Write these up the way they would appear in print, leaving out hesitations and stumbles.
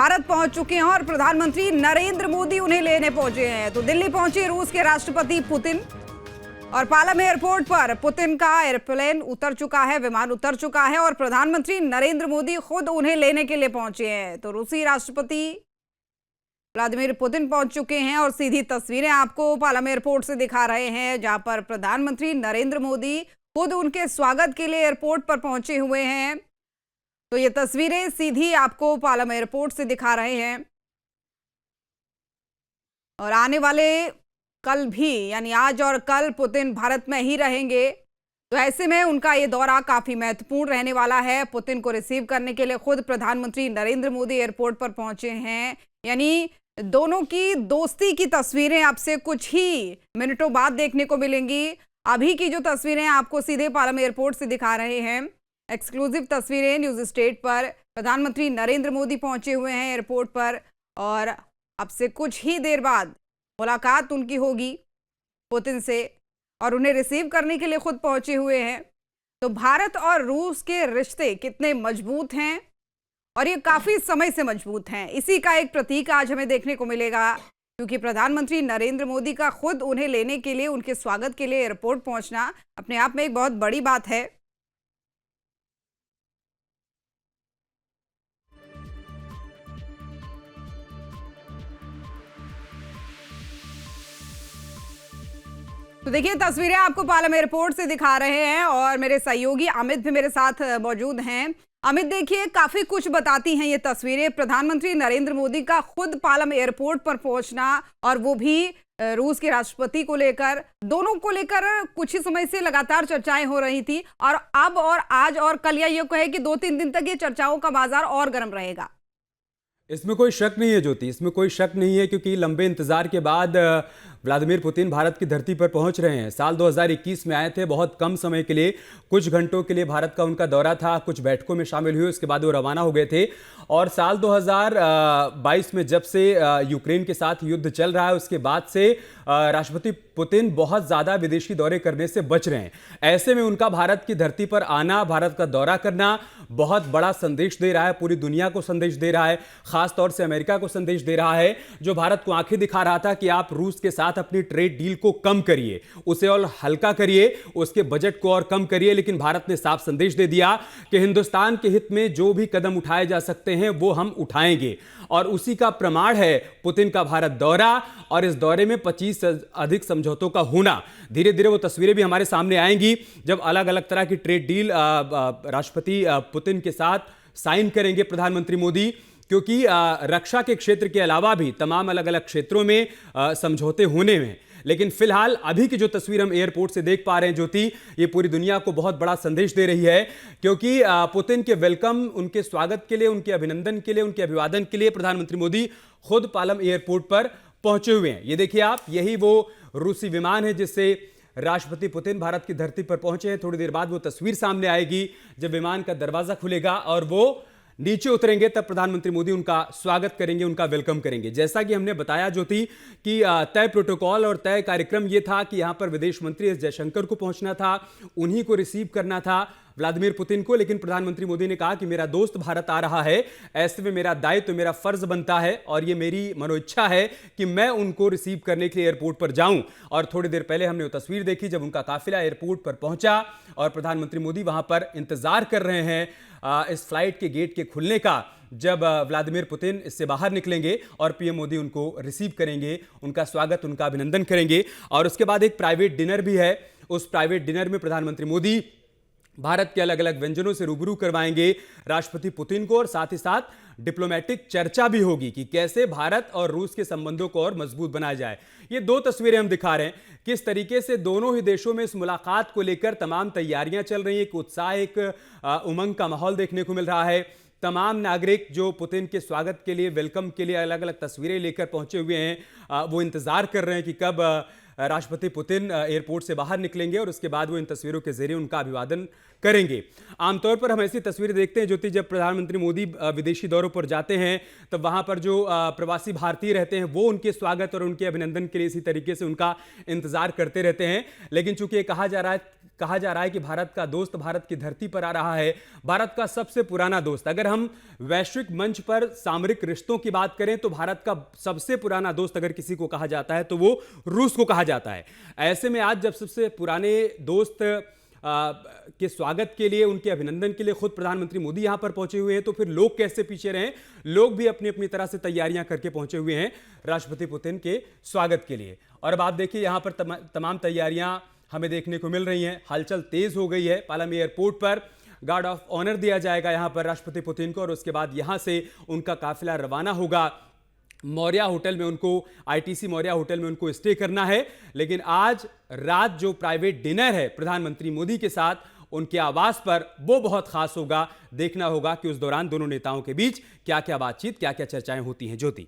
भारत पहुंच चुके हैं और प्रधानमंत्री नरेंद्र मोदी उन्हें लेने पहुंचे हैं। तो दिल्ली पहुंचे रूस के राष्ट्रपति पुतिन और पालम एयरपोर्ट पर पुतिन का एयरप्लेन उतर चुका है, विमान उतर चुका है और प्रधानमंत्री नरेंद्र मोदी खुद उन्हें लेने के लिए पहुंचे हैं। तो रूसी राष्ट्रपति व्लादिमीर पुतिन पहुंच चुके हैं और सीधी तस्वीरें आपको पालम एयरपोर्ट से दिखा रहे हैं, जहां पर प्रधानमंत्री नरेंद्र मोदी खुद उनके स्वागत के लिए एयरपोर्ट पर पहुंचे हुए हैं। तो ये तस्वीरें सीधी आपको पालम एयरपोर्ट से दिखा रहे हैं और आने वाले कल भी, यानी आज और कल पुतिन भारत में ही रहेंगे। तो ऐसे में उनका ये दौरा काफी महत्वपूर्ण रहने वाला है। पुतिन को रिसीव करने के लिए खुद प्रधानमंत्री नरेंद्र मोदी एयरपोर्ट पर पहुंचे हैं। यानी दोनों की दोस्ती की तस्वीरें आपसे कुछ ही मिनटों बाद देखने को मिलेंगी। अभी की जो तस्वीरें आपको सीधे पालम एयरपोर्ट से दिखा रहे हैं, एक्सक्लूसिव तस्वीरें न्यूज स्टेट पर। प्रधानमंत्री नरेंद्र मोदी पहुंचे हुए हैं एयरपोर्ट पर और अब से कुछ ही देर बाद मुलाकात उनकी होगी पुतिन से और उन्हें रिसीव करने के लिए खुद पहुंचे हुए हैं। तो भारत और रूस के रिश्ते कितने मजबूत हैं और ये काफी समय से मजबूत हैं, इसी का एक प्रतीक आज हमें देखने को मिलेगा, क्योंकि प्रधानमंत्री नरेंद्र मोदी का खुद उन्हें लेने के लिए, उनके स्वागत के लिए एयरपोर्ट पहुंचना अपने आप में एक बहुत बड़ी बात है। तो देखिए तस्वीरें आपको पालम एयरपोर्ट से दिखा रहे हैं और मेरे सहयोगी अमित भी मेरे साथ मौजूद हैं। अमित, देखिए काफी कुछ बताती हैं ये तस्वीरें। प्रधानमंत्री नरेंद्र मोदी का खुद पालम एयरपोर्ट पर पहुंचना और वो भी रूस के राष्ट्रपति को लेकर, दोनों को लेकर कुछ ही समय से लगातार चर्चाएं हो रही थी और अब और आज और कल या ये कहे कि 2-3 दिन तक ये चर्चाओं का बाजार और गर्म रहेगा। इसमें कोई शक नहीं है ज्योति, इसमें कोई शक नहीं है, क्योंकि लंबे इंतजार के बाद व्लादिमीर पुतिन भारत की धरती पर पहुंच रहे हैं। साल 2021 में आए थे, बहुत कम समय के लिए, कुछ घंटों के लिए भारत का उनका दौरा था, कुछ बैठकों में शामिल हुए, उसके बाद वो रवाना हो गए थे। और साल 2022 में जब से यूक्रेन के साथ युद्ध चल रहा है, उसके बाद से राष्ट्रपति पुतिन बहुत ज़्यादा विदेशी दौरे करने से बच रहे हैं। ऐसे में उनका भारत की धरती पर आना, भारत का दौरा करना बहुत बड़ा संदेश दे रहा है, पूरी दुनिया को संदेश दे रहा है, खास तौर से अमेरिका को संदेश दे रहा है, जो भारत को आंखें दिखा रहा था कि आप रूस के साथ अपनी ट्रेड डील को कम करिए, उसे और हल्का करिए, उसके बजट को और कम करिए। लेकिन भारत ने साफ संदेश दे दिया कि हिंदुस्तान के हित में जो भी कदम उठाए जा सकते हैं वो हम उठाएंगे। और उसी का प्रमाण है पुतिन का भारत दौरा और इस दौरे में 25 से अधिक समझौतों का होना। धीरे धीरे वो तस्वीरें भी हमारे सामने आएंगी जब अलग अलग तरह की ट्रेड डील राष्ट्रपति पुतिन के साथ साइन करेंगे प्रधानमंत्री मोदी, क्योंकि रक्षा के क्षेत्र के अलावा भी तमाम अलग अलग क्षेत्रों में समझौते होने में। लेकिन फिलहाल अभी की जो तस्वीर हम एयरपोर्ट से देख पा रहे हैं ज्योति, ये पूरी दुनिया को बहुत बड़ा संदेश दे रही है, क्योंकि पुतिन के वेलकम, उनके स्वागत के लिए, उनके अभिनंदन के लिए, उनके अभिवादन के लिए प्रधानमंत्री मोदी खुद पालम एयरपोर्ट पर पहुंचे हुए हैं। ये देखिए आप, यही वो रूसी विमान है जिससे राष्ट्रपति पुतिन भारत की धरती पर पहुंचे हैं। थोड़ी देर बाद वो तस्वीर सामने आएगी जब विमान का दरवाजा खुलेगा और वो नीचे उतरेंगे, तब प्रधानमंत्री मोदी उनका स्वागत करेंगे, उनका वेलकम करेंगे। जैसा कि हमने बताया ज्योति कि तय प्रोटोकॉल और तय कार्यक्रम ये था कि यहां पर विदेश मंत्री एस जयशंकर को पहुंचना था, उन्हीं को रिसीव करना था व्लादिमीर पुतिन को। लेकिन प्रधानमंत्री मोदी ने कहा कि मेरा दोस्त भारत आ रहा है, ऐसे में मेरा दायित्व, मेरा फर्ज बनता है और ये मेरी मनोइच्छा है कि मैं उनको रिसीव करने के लिए एयरपोर्ट पर जाऊं। और थोड़ी देर पहले हमने वो तस्वीर देखी जब उनका काफिला एयरपोर्ट पर पहुंचा और प्रधानमंत्री मोदी वहां पर इंतजार कर रहे हैं इस फ्लाइट के गेट के खुलने का, जब व्लादिमीर पुतिन इससे बाहर निकलेंगे और पीएम मोदी उनको रिसीव करेंगे, उनका स्वागत, उनका अभिनंदन करेंगे। और उसके बाद एक प्राइवेट डिनर भी है। उस प्राइवेट डिनर में प्रधानमंत्री मोदी भारत के अलग अलग व्यंजनों से रूबरू करवाएंगे राष्ट्रपति पुतिन को और साथ ही साथ डिप्लोमेटिक चर्चा भी होगी कि कैसे भारत और रूस के संबंधों को और मजबूत बनाया जाए। ये दो तस्वीरें हम दिखा रहे हैं, किस तरीके से दोनों ही देशों में इस मुलाकात को लेकर तमाम तैयारियां चल रही हैं, एक उत्साह, एक उमंग का माहौल देखने को मिल रहा है। तमाम नागरिक जो पुतिन के स्वागत के लिए, वेलकम के लिए अलग अलग तस्वीरें लेकर पहुंचे हुए हैं, वो इंतजार कर रहे हैं कि कब राष्ट्रपति पुतिन एयरपोर्ट से बाहर निकलेंगे और उसके बाद वो इन तस्वीरों के जरिए उनका अभिवादन करेंगे। आमतौर पर हम ऐसी तस्वीरें देखते हैं ज्योति, जब प्रधानमंत्री मोदी विदेशी दौरों पर जाते हैं तब वहां पर जो प्रवासी भारतीय रहते हैं वो उनके स्वागत और उनके अभिनंदन के लिए इसी तरीके से उनका इंतजार करते रहते हैं। लेकिन चूंकि ये कहा जा रहा है कि भारत का दोस्त भारत की धरती पर आ रहा है, भारत का सबसे पुराना दोस्त। अगर हम वैश्विक मंच पर सामरिक रिश्तों की बात करें तो भारत का सबसे पुराना दोस्त अगर किसी को कहा जाता है तो वो रूस को कहा जाता है। ऐसे में आज जब सबसे पुराने दोस्त के स्वागत के लिए, उनके अभिनंदन के लिए खुद प्रधानमंत्री मोदी यहां पर पहुंचे हुए हैं, तो फिर लोग कैसे पीछे रहे? लोग भी अपनी अपनी तरह से तैयारियां करके पहुंचे हुए हैं राष्ट्रपति पुतिन के स्वागत के लिए। और अब आप देखिए यहां पर तमाम तैयारियां हमें देखने को मिल रही हैं। हलचल तेज हो गई है। पालामी एयरपोर्ट पर गार्ड ऑफ ऑनर दिया जाएगा यहां पर राष्ट्रपति पुतिन को, और उसके बाद यहां से उनका काफिला रवाना होगा। मौर्य होटल में उनको, आईटीसी मौर्य होटल में उनको स्टे करना है। लेकिन आज रात जो प्राइवेट डिनर है प्रधानमंत्री मोदी के साथ उनके आवास पर, वो बहुत खास होगा। देखना होगा कि उस दौरान दोनों नेताओं के बीच क्या क्या बातचीत, क्या क्या चर्चाएं होती हैं। ज्योति,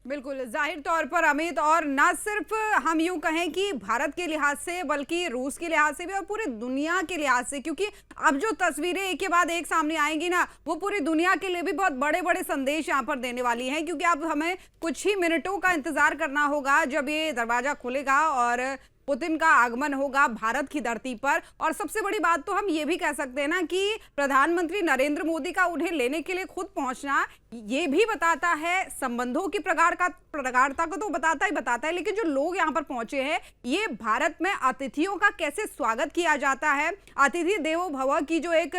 बिल्कुल जाहिर तौर पर अमित, और ना सिर्फ हम यूं कहें कि भारत के लिहाज से बल्कि रूस के लिहाज से भी और पूरी दुनिया के लिहाज से, क्योंकि अब जो तस्वीरें एक के बाद एक सामने आएंगी ना, वो पूरी दुनिया के लिए भी बहुत बड़े बड़े संदेश यहां पर देने वाली हैं। क्योंकि अब हमें कुछ ही मिनटों का इंतजार करना होगा जब ये दरवाजा खुलेगा और पुतिन का आगमन होगा भारत की धरती पर। और सबसे बड़ी बात तो हम ये भी कह सकते हैं ना कि प्रधानमंत्री नरेंद्र मोदी का उन्हें लेने के लिए खुद पहुंचना ये भी बताता है संबंधों की प्रगाढ़ता को तो बताता ही, लेकिन जो लोग यहाँ पर पहुंचे हैं, ये भारत में अतिथियों का कैसे स्वागत किया जाता है। अतिथि देवो भव की जो एक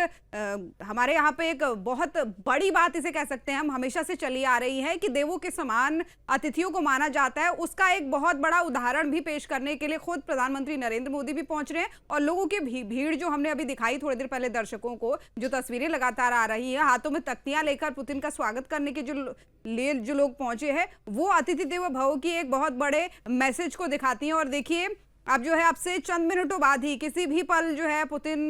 हमारे यहाँ पे एक बहुत बड़ी बात इसे कह सकते हैं हम, हमेशा से चली आ रही है कि देवों के समान अतिथियों को माना जाता है। उसका एक बहुत बड़ा उदाहरण भी पेश करने के लिए खुद प्रधानमंत्री नरेंद्र मोदी भी पहुंच रहे हैं। और लोगों की भीड़ जो हमने अभी दिखाई थोड़ी देर पहले दर्शकों को, जो तस्वीरें लगातार आ रही है, हाथों में तख्तियां लेकर पुतिन का स्वागत करने के जो लोग पहुंचे हैं, वो अतिथि देवो भव की एक बहुत बड़े मैसेज को दिखाती हैं। और देखिए अब जो है, अब से चंद मिनटों बाद ही किसी भी पल जो है पुतिन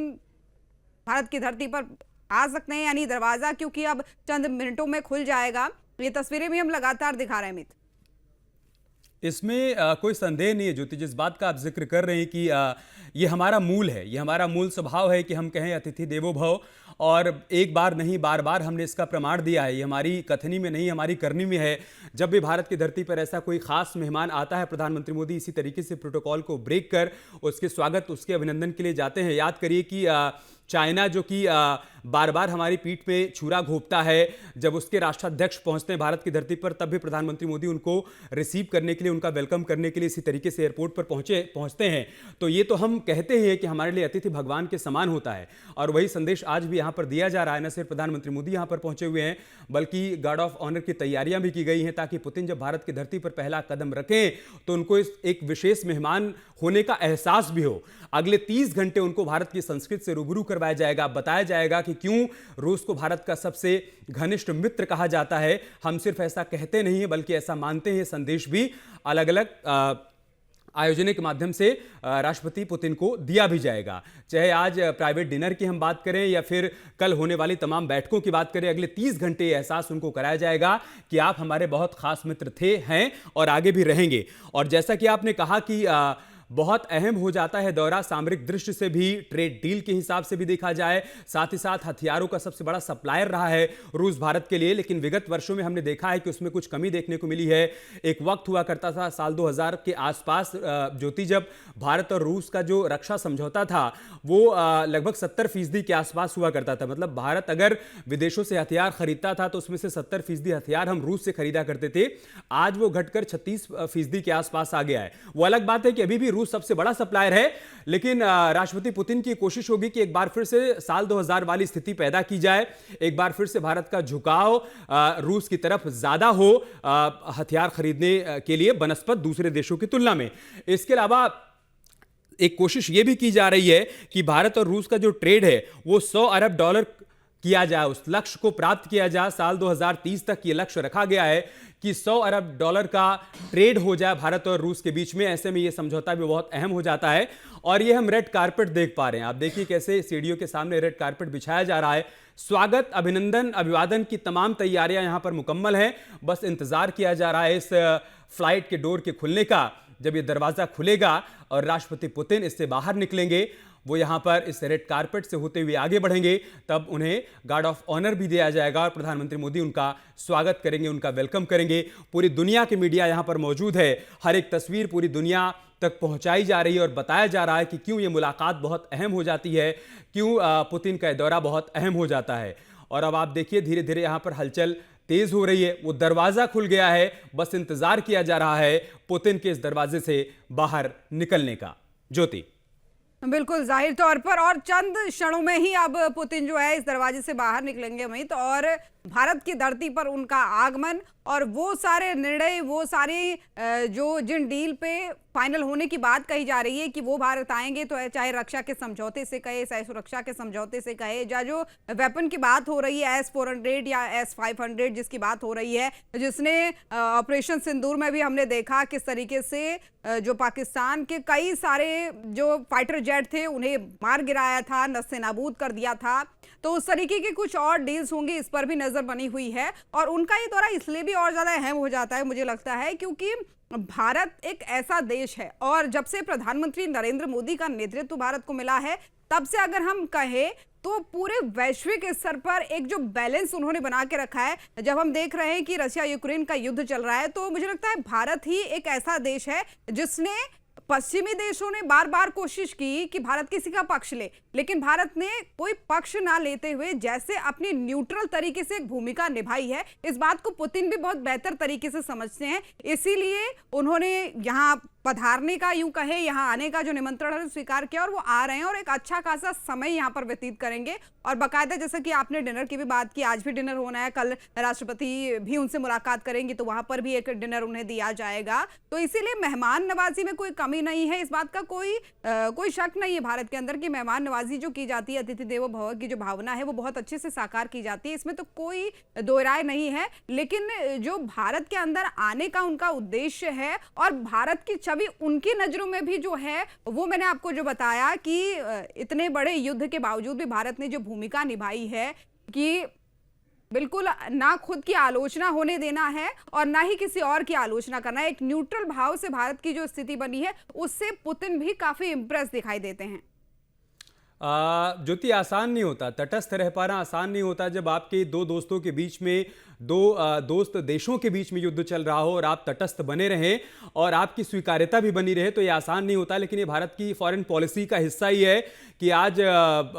भारत की धरती पर आ सकते हैं, यानी दरवाजा क्योंकि अब चंद मिनटों में खुल जाएगा। ये तस्वीरें भी हम लगातार दिखा रहे हैं अमित। इसमें कोई संदेह नहीं है ज्योति, जिस बात का आप जिक्र कर रहे हैं कि ये हमारा मूल है, ये हमारा मूल स्वभाव है कि हम कहें अतिथि देवो भव। और एक बार नहीं, बार बार हमने इसका प्रमाण दिया है। ये हमारी कथनी में नहीं, हमारी करनी में है। जब भी भारत की धरती पर ऐसा कोई खास मेहमान आता है, प्रधानमंत्री मोदी इसी तरीके से प्रोटोकॉल को ब्रेक कर उसके स्वागत, उसके अभिनंदन के लिए जाते हैं। याद करिए कि चाइना जो कि बार बार हमारी पीठ पे छुरा घोंपता है, जब उसके राष्ट्राध्यक्ष पहुंचते हैं भारत की धरती पर, तब भी प्रधानमंत्री मोदी उनको रिसीव करने के लिए, उनका वेलकम करने के लिए इसी तरीके से एयरपोर्ट पर पहुंचते हैं। तो ये तो हम कहते हैं कि हमारे लिए अतिथि भगवान के समान होता है, और वही संदेश आज भी यहाँ पर दिया जा रहा है। न सिर्फ प्रधानमंत्री मोदी यहाँ पर पहुंचे हुए हैं, बल्कि गार्ड ऑफ ऑनर की तैयारियां भी की गई हैं, ताकि पुतिन जब भारत की धरती पर पहला कदम रखें तो उनको एक विशेष मेहमान होने का एहसास भी हो। अगले 30 घंटे उनको भारत की संस्कृति से रूबरू करवाया जाएगा, बताया जाएगा कि क्यों रूस को भारत का सबसे घनिष्ठ मित्र कहा जाता है। हम सिर्फ ऐसा कहते नहीं है, बल्कि ऐसा मानते हैं। संदेश भी अलग अलग आयोजन के माध्यम से राष्ट्रपति पुतिन को दिया भी जाएगा। चाहे आज प्राइवेट डिनर की हम बात करें या फिर कल होने वाली तमाम बैठकों की बात करें, अगले 30 घंटे ये एहसास उनको कराया जाएगा कि आप हमारे बहुत खास मित्र थे, हैं और आगे भी रहेंगे। और जैसा कि आपने कहा कि बहुत अहम हो जाता है दौरा, सामरिक दृष्टि से भी, ट्रेड डील के हिसाब से भी देखा जाए, साथ ही साथ हथियारों का सबसे बड़ा सप्लायर रहा है रूस भारत के लिए। लेकिन विगत वर्षों में हमने देखा है कि उसमें कुछ कमी देखने को मिली है। एक वक्त हुआ करता था साल 2000 के आसपास ज्योति, जब भारत और रूस का जो रक्षा समझौता था वो लगभग 70% के आसपास हुआ करता था। मतलब भारत अगर विदेशों से हथियार खरीदता था तो उसमें से 70% हथियार हम रूस से खरीदा करते थे। आज वो घटकर 36% के आसपास आ गया है। वो अलग बात है कि अभी भी रूस सबसे बड़ा सप्लायर है, लेकिन राष्ट्रपति पुतिन की कोशिश होगी कि एक बार फिर से साल 2000 वाली स्थिति पैदा की जाए, एक बार फिर से भारत का झुकाव रूस की तरफ ज्यादा हो हथियार खरीदने के लिए बनस्पत दूसरे देशों की तुलना में। इसके अलावा एक कोशिश यह भी की जा रही है कि भारत और रूस का जो ट्रेड है वो $100 अरब किया जाए, उस लक्ष्य को प्राप्त किया जाए। साल 2030 तक ये लक्ष्य रखा गया है कि $100 अरब का ट्रेड हो जाए भारत और रूस के बीच में। ऐसे में ये समझौता भी बहुत अहम हो जाता है। और ये हम रेड कारपेट देख पा रहे हैं, आप देखिए कैसे सीढ़ियों के सामने रेड कारपेट बिछाया जा रहा है। स्वागत, अभिनंदन, अभिवादन की तमाम तैयारियां यहां पर मुकम्मल हैं। बस इंतजार किया जा रहा है इस फ्लाइट के डोर के खुलने का, जब ये दरवाजा खुलेगा और राष्ट्रपति पुतिन इससे बाहर निकलेंगे वो यहाँ पर इस रेड कारपेट से होते हुए आगे बढ़ेंगे, तब उन्हें गार्ड ऑफ ऑनर भी दिया जाएगा और प्रधानमंत्री मोदी उनका स्वागत करेंगे, उनका वेलकम करेंगे। पूरी दुनिया की मीडिया यहाँ पर मौजूद है, हर एक तस्वीर पूरी दुनिया तक पहुंचाई जा रही है और बताया जा रहा है कि क्यों ये मुलाकात बहुत अहम हो जाती है, क्यों पुतिन का दौरा बहुत अहम हो जाता है। और अब आप देखिए धीरे धीरे यहाँ पर हलचल तेज हो रही है, वो दरवाजा खुल गया है, बस इंतजार किया जा रहा है पुतिन के इस दरवाजे से बाहर निकलने का। ज्योति, बिल्कुल जाहिर तौर पर और चंद क्षणों में ही अब पुतिन जो है इस दरवाजे से बाहर निकलेंगे वहीं तो, और भारत की धरती पर उनका आगमन और वो सारे निर्णय, वो सारे जो जिन डील पे फाइनल होने की बात कही जा रही है कि वो भारत आएंगे, तो चाहे रक्षा के समझौते से कहे, चाहे सुरक्षा के समझौते से कहे, या जो वेपन की बात हो रही है S-400 या S-500 जिसकी बात हो रही है, जिसने ऑपरेशन सिंदूर में भी हमने देखा किस तरीके से जो पाकिस्तान के कई सारे जो फाइटर जेट थे उन्हें मार गिराया था, नस्ते नाबूद कर दिया था। तो उस तरीके की कुछ और डील्स होंगी, इस पर भी नजर बनी हुई है। और उनका ये दौरा इसलिए भी और ज्यादा अहम हो जाता है मुझे लगता है क्योंकि भारत एक ऐसा देश है और जब से प्रधानमंत्री नरेंद्र मोदी का नेतृत्व भारत को मिला है तब से अगर हम कहें तो पूरे वैश्विक स्तर पर एक जो बैलेंस उन्होंने बना के रखा है। जब हम देख रहे हैं कि रशिया यूक्रेन का युद्ध चल रहा है तो मुझे लगता है भारत ही एक ऐसा देश है जिसने, पश्चिमी देशों ने बार बार कोशिश की कि भारत किसी का पक्ष ले, लेकिन भारत ने कोई पक्ष ना लेते हुए जैसे अपनी न्यूट्रल तरीके से एक भूमिका निभाई है, इस बात को पुतिन भी बहुत बेहतर तरीके से समझते हैं। इसीलिए उन्होंने यहाँ पधारने का, यूं कहे यहाँ आने का जो निमंत्रण है स्वीकार किया और वो आ रहे हैं और एक अच्छा खासा समय यहाँ पर व्यतीत करेंगे। और बाकायदा जैसा कि आपने डिनर की भी बात की, आज भी डिनर होना है, कल राष्ट्रपति भी उनसे मुलाकात करेंगे तो वहां पर भी एक डिनर उन्हें दिया जाएगा। तो इसीलिए मेहमान नवाजी में कोई कमी नहीं है, इस बात का कोई शक नहीं है भारत के अंदर कि मेहमान नवाजी जो की जाती है, अतिथि देवो भव की जो भावना है वो बहुत अच्छे से साकार की जाती है, इसमें तो कोई दो राय नहीं है। लेकिन जो भारत के अंदर आने का उनका उद्देश्य है और भारत की छवि उनकी नजरों में भी जो है वो मैंने आपको जो बताया कि इतने बड़े युद्ध के बावजूद भी भारत ने जो भूमिका निभाई है कि बिल्कुल ना खुद की आलोचना होने देना है और ना ही किसी और की आलोचना करना है, एक न्यूट्रल भाव से भारत की जो स्थिति बनी है उससे पुतिन भी काफी इंप्रेस दिखाई देते हैं। ज्योति, आसान नहीं होता, तटस्थ रह पाना आसान नहीं होता जब आपके दो दोस्तों के बीच में, दो दोस्त देशों के बीच में युद्ध चल रहा हो और आप तटस्थ बने रहें और आपकी स्वीकार्यता भी बनी रहे, तो ये आसान नहीं होता। लेकिन ये भारत की फॉरेन पॉलिसी का हिस्सा ही है कि आज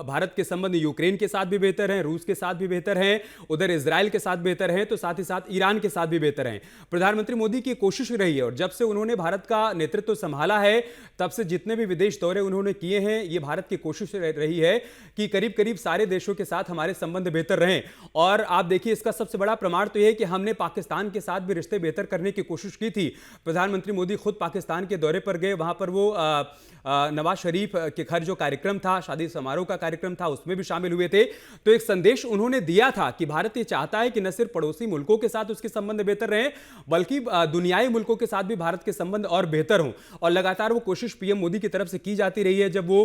भारत के संबंध यूक्रेन के साथ भी बेहतर हैं, रूस के साथ भी बेहतर हैं, उधर इजराइल के साथ बेहतर हैं, तो साथ ही साथ ईरान के साथ भी बेहतर हैं। प्रधानमंत्री मोदी की कोशिश रही है और जब से उन्होंने भारत का नेतृत्व संभाला है तब से जितने भी विदेश दौरे उन्होंने किए हैं, ये भारत की कोशिश रही है कि करीब करीब सारे देशों के साथ हमारे संबंध बेहतर रहें। और आप देखिए इसका सबसे बड़ा प्रमाण तो यह है कि हमने पाकिस्तान के साथ भी रिश्ते बेहतर करने की कोशिश की थी। प्रधानमंत्री मोदी खुद पाकिस्तान के दौरे पर गए, वहां पर वो नवाज शरीफ के घर जो कार्यक्रम था, शादी समारोह का कार्यक्रम था, उसमें भी शामिल हुए थे। तो एक संदेश उन्होंने दिया था कि भारत ये चाहता है कि न सिर्फ पड़ोसी मुल्कों के साथ उसके संबंध बेहतर रहें बल्कि दुनियाई मुल्कों के साथ भी भारत के संबंध और बेहतर हों। और लगातार वो कोशिश पीएम मोदी की तरफ से की जाती रही है। जब वो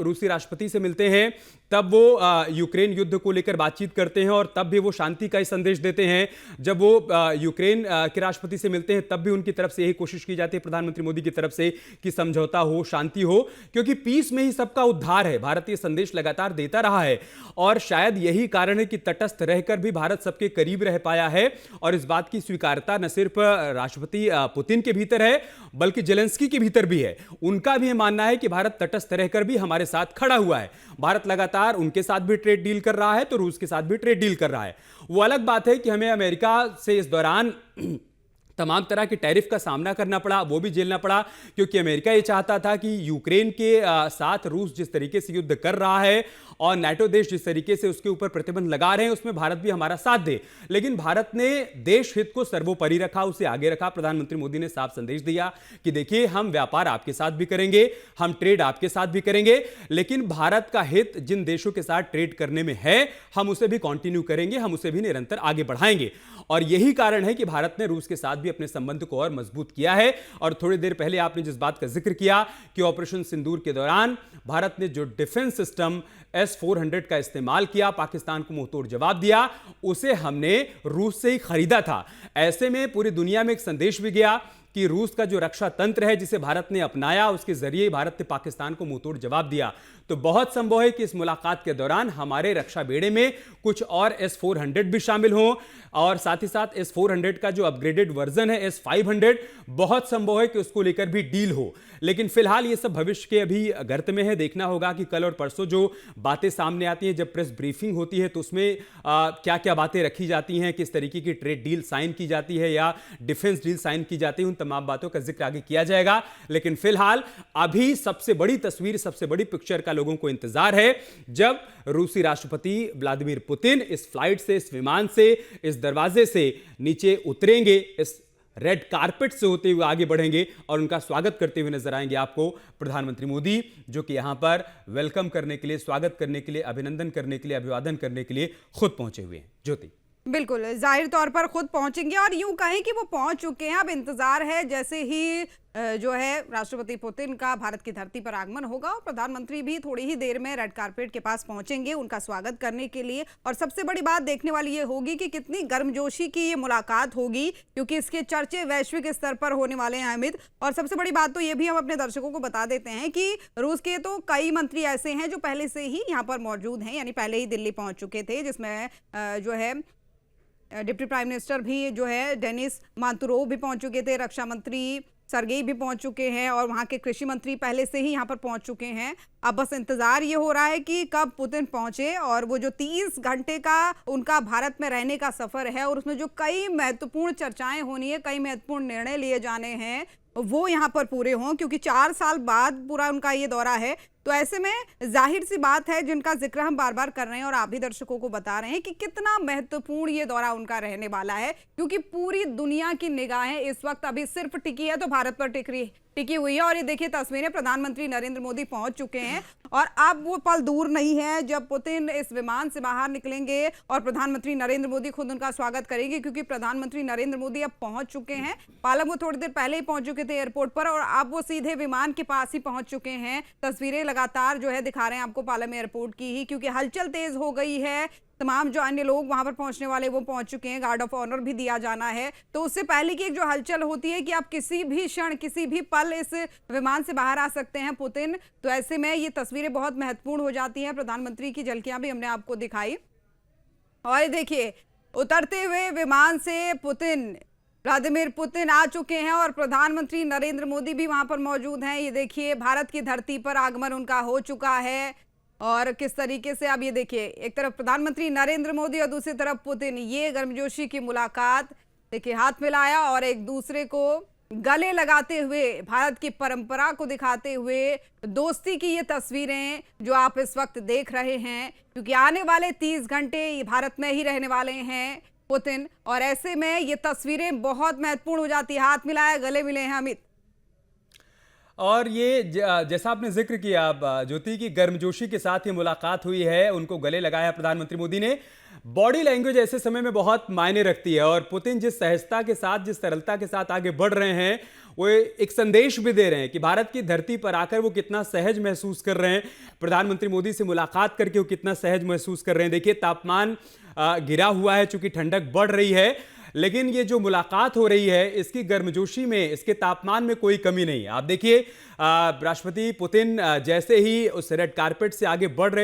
रूसी राष्ट्रपति से मिलते हैं तब वो यूक्रेन युद्ध को लेकर बातचीत करते हैं और तब भी वो शांति का ही संदेश देते हैं। जब वो यूक्रेन के राष्ट्रपति से मिलते हैं तब भी उनकी तरफ से यही कोशिश की जाती है प्रधानमंत्री मोदी की तरफ से कि समझौता हो, शांति हो, क्योंकि पीस में ही सबका उद्धार है। भारत ये संदेश लगातार देता रहा है और शायद यही कारण है कि तटस्थ रहकर भी भारत सबके करीब रह पाया है। और इस बात की स्वीकारता न सिर्फ राष्ट्रपति पुतिन के भीतर है बल्कि जेलेंस्की के भीतर भी है। उनका भी मानना है कि भारत तटस्थ रहकर भी हमारे साथ खड़ा हुआ है। भारत लगातार उनके साथ भी ट्रेड डील कर रहा है तो रूस के साथ भी ट्रेड डील कर रहा है। वो अलग बात है कि हमें अमेरिका से इस दौरान तमाम तरह के टैरिफ का सामना करना पड़ा, वो भी झेलना पड़ा, क्योंकि अमेरिका ये चाहता था कि यूक्रेन के साथ रूस जिस तरीके से युद्ध कर रहा है और नाटो देश जिस तरीके से उसके ऊपर प्रतिबंध लगा रहे हैं उसमें भारत भी हमारा साथ दे। लेकिन भारत ने देश हित को सर्वोपरि रखा, उसे आगे रखा। प्रधानमंत्री मोदी ने साफ संदेश दिया कि देखिए हम व्यापार आपके साथ भी करेंगे, हम ट्रेड आपके साथ भी करेंगे, लेकिन भारत का हित जिन देशों के साथ ट्रेड करने में है हम उसे भी कंटिन्यू करेंगे, हम उसे भी निरंतर आगे बढ़ाएंगे। और यही कारण है कि भारत ने रूस के साथ भी अपने संबंध को और मजबूत किया है। और थोड़ी देर पहले आपने जिस बात का जिक्र किया कि ऑपरेशन सिंदूर के दौरान भारत ने जो डिफेंस सिस्टम S-400 का इस्तेमाल किया, पाकिस्तान को मुंहतोड़ जवाब दिया, उसे हमने रूस से ही खरीदा था। ऐसे में पूरी दुनिया में एक संदेश भी गया कि रूस का जो रक्षा तंत्र है जिसे भारत ने अपनाया, उसके जरिए भारत ने पाकिस्तान को मुंहतोड़ जवाब दिया। तो बहुत संभव है कि इस मुलाकात के दौरान हमारे रक्षा बेड़े में कुछ और S-400 भी शामिल हों, और साथ ही साथ S-400 का जो अपग्रेडेड वर्जन है S-500, बहुत संभव है कि उसको लेकर भी डील हो। लेकिन फिलहाल ये सब भविष्य के अभी गर्त में है। देखना होगा कि कल और परसों जो बातें सामने आती हैं, जब प्रेस ब्रीफिंग होती है तो उसमें क्या क्या बातें रखी जाती हैं, किस तरीके की ट्रेड डील साइन की जाती है या डिफेंस डील साइन की जाती है, उन तमाम बातों का जिक्र आगे किया जाएगा। लेकिन फिलहाल अभी सबसे बड़ी तस्वीर, सबसे बड़ी पिक्चर का लोगों को इंतजार है, जब रूसी राष्ट्रपति व्लादिमीर पुतिन इस फ्लाइट से, इस विमान से, इस दरवाजे से नीचे उतरेंगे, इस रेड कारपेट से होते हुए आगे बढ़ेंगे और उनका स्वागत करते हुए नजर आएंगे आपको प्रधानमंत्री मोदी, जो कि यहां पर वेलकम करने के लिए, स्वागत करने के लिए, अभिनंदन करने के लिए, अभिवादन करने के लिए खुद पहुंचे हुए हैं। ज्योति, बिल्कुल, जाहिर तौर पर खुद पहुंचेंगे और यूं कहें कि वो पहुंच चुके हैं। अब इंतजार है जैसे ही जो है राष्ट्रपति पुतिन का भारत की धरती पर आगमन होगा और प्रधानमंत्री भी थोड़ी ही देर में रेड कारपेट के पास पहुंचेंगे उनका स्वागत करने के लिए। और सबसे बड़ी बात देखने वाली ये होगी कि कितनी गर्मजोशी की ये मुलाकात होगी, क्योंकि इसके चर्चे वैश्विक स्तर पर होने वाले हैं अमित। और सबसे बड़ी बात तो ये भी हम अपने दर्शकों को बता देते हैं कि रूस के तो कई मंत्री ऐसे हैं जो पहले से ही यहाँ पर मौजूद हैं, यानी पहले ही दिल्ली पहुंच चुके थे, जिसमें जो है डिप्टी प्राइम मिनिस्टर भी जो है डेनिस मांतुरोव भी पहुंच चुके थे, रक्षा मंत्री सरगेई भी पहुंच चुके हैं और वहां के कृषि मंत्री पहले से ही यहां पर पहुंच चुके हैं। अब बस इंतजार ये हो रहा है कि कब पुतिन पहुंचे और वो जो 30 घंटे का उनका भारत में रहने का सफर है और उसमें जो कई महत्वपूर्ण चर्चाएं होनी है, कई महत्वपूर्ण निर्णय लिए जाने हैं, वो यहाँ पर पूरे हों, क्योंकि 4 साल बाद पूरा उनका ये दौरा है। तो ऐसे में जाहिर सी बात है, जिनका जिक्र हम बार बार कर रहे हैं और आप भी दर्शकों को बता रहे हैं कि कितना महत्वपूर्ण ये दौरा उनका रहने वाला है, क्योंकि पूरी दुनिया की निगाहें इस वक्त अभी सिर्फ टिकी है तो भारत पर टिकी हुई है। और ये देखिए तस्वीरें, प्रधानमंत्री नरेंद्र मोदी पहुंच चुके हैं और अब वो पल दूर नहीं है जब पुतिन इस विमान से बाहर निकलेंगे और प्रधानमंत्री नरेंद्र मोदी खुद उनका स्वागत करेंगे, क्योंकि प्रधानमंत्री नरेंद्र मोदी अब पहुंच चुके हैं। पालम वो थोड़ी देर पहले ही पहुंच चुके थे एयरपोर्ट पर और अब वो सीधे विमान के पास ही पहुंच चुके हैं। तस्वीरें लगातार जो है दिखा रहे हैं आपको पालम एयरपोर्ट की ही, क्योंकि हलचल तेज हो गई है। तमाम जो अन्य लोग वहां पर पहुंचने वाले वो पहुंच चुके हैं, गार्ड ऑफ ऑनर भी दिया जाना है। तो उससे पहले की एक जो हलचल होती है कि आप किसी भी क्षण, किसी भी पल इस विमान से बाहर आ सकते हैं पुतिन, तो ऐसे में ये तस्वीरें बहुत महत्वपूर्ण हो जाती हैं। प्रधानमंत्री की झलकियां भी हमने आपको दिखाई और ये देखिए उतरते हुए विमान से व्लादिमीर पुतिन आ चुके हैं और प्रधानमंत्री नरेंद्र मोदी भी वहां पर मौजूद हैं। ये देखिए भारत की धरती पर आगमन उनका हो चुका है और किस तरीके से अब ये देखिए, एक तरफ प्रधानमंत्री नरेंद्र मोदी और दूसरी तरफ पुतिन, ये गर्मजोशी की मुलाकात देखिए, हाथ मिलाया और एक दूसरे को गले लगाते हुए, भारत की परंपरा को दिखाते हुए, दोस्ती की ये तस्वीरें जो आप इस वक्त देख रहे हैं, क्योंकि आने वाले 30 घंटे भारत में ही रहने वाले हैं पुतिन। और ऐसे में ये तस्वीरें बहुत महत्वपूर्ण हो जाती है। हाथ मिलाया, गले मिले हैं अमित। और ये जैसा आपने जिक्र किया ज्योति की, गर्मजोशी के साथ ये मुलाकात हुई है, उनको गले लगाया प्रधानमंत्री मोदी ने। बॉडी लैंग्वेज ऐसे समय में बहुत मायने रखती है और पुतिन जिस सहजता के साथ, जिस सरलता के साथ आगे बढ़ रहे हैं, वो एक संदेश भी दे रहे हैं कि भारत की धरती पर आकर वो कितना सहज महसूस कर रहे हैं। प्रधानमंत्री मोदी से मुलाकात करके वो कितना सहज महसूस कर रहे हैं। देखिए तापमान गिरा हुआ है, चूंकि ठंडक बढ़ रही है, लेकिन ये जो मुलाकात हो रही है इसकी गर्मजोशी में, इसके तापमान में कोई कमी नहीं है। आप देखिए राष्ट्रपति पुतिन जैसे ही उस रेड कारपेट से आगे बढ़ रहे